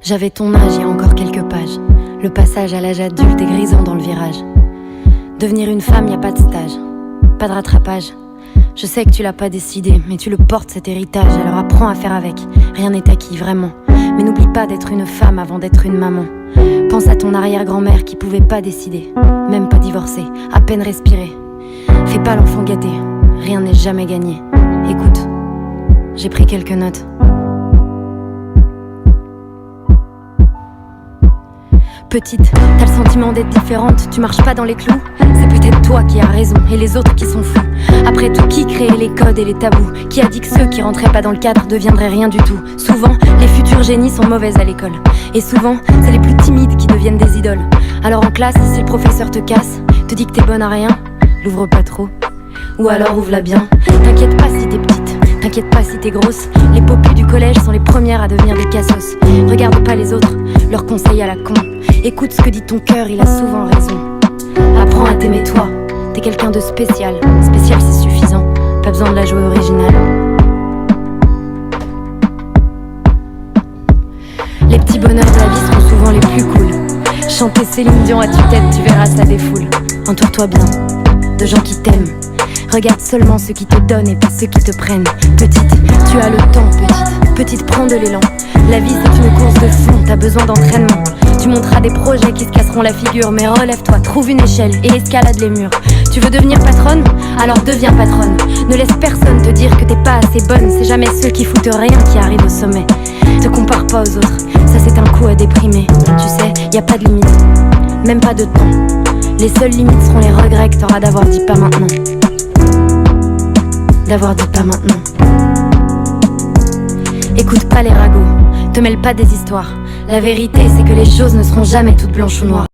J'avais ton âge, il y a encore quelques pages. Le passage à l'âge adulte est grisant dans le virage. Devenir une femme, y a pas de stage, pas de rattrapage. Je sais que tu l'as pas décidé, mais tu le portes cet héritage. Alors apprends à faire avec, rien n'est acquis vraiment. Mais n'oublie pas d'être une femme avant d'être une maman. Pense à ton arrière-grand-mère qui pouvait pas décider, même pas divorcer, à peine respirer. Fais pas l'enfant gâté, rien n'est jamais gagné. Écoute, j'ai pris quelques notes. Petite, t'as le sentiment d'être différente, tu marches pas dans les clous. C'est peut-être toi qui as raison et les autres qui sont fous. Après tout, qui créait les codes et les tabous? Qui a dit que ceux qui rentraient pas dans le cadre deviendraient rien du tout? Souvent, les futurs génies sont mauvaises à l'école. Et souvent, c'est les plus timides qui deviennent des idoles. Alors en classe, si le professeur te casse, te dit que t'es bonne à rien, l'ouvre pas trop, ou alors ouvre-la bien. T'inquiète pas si t'es petite, t'inquiète pas si t'es grosse. Les popus du collège sont les premières à devenir des cassos. Regarde pas les autres, leurs conseils à la con. Écoute ce que dit ton cœur, il a souvent raison. Apprends à t'aimer toi, t'es quelqu'un de spécial. Spécial c'est suffisant, pas besoin de la jouer originale. Les petits bonheurs de la vie seront souvent les plus cool. Chanter Céline Dion à tue-tête, tu verras ça défoule. Entoure-toi bien de gens qui t'aiment. Regarde seulement ceux qui te donnent et pas ceux qui te prennent. Petite, tu as le temps, petite, prends de l'élan. La vie c'est une course de fond, t'as besoin d'entraînement. Tu monteras des projets qui se casseront la figure, mais relève-toi, trouve une échelle et escalade les murs. Tu veux devenir patronne? Alors deviens patronne. Ne laisse personne te dire que t'es pas assez bonne. C'est jamais ceux qui foutent rien qui arrivent au sommet. Te compare pas aux autres, ça c'est un coup à déprimer. Tu sais, y a pas de limite, même pas de temps. Les seules limites seront les regrets que t'auras d'avoir dit pas maintenant. D'avoir dit pas maintenant. Écoute pas les ragots, te mêle pas des histoires. La vérité c'est que les choses ne seront jamais toutes blanches ou noires.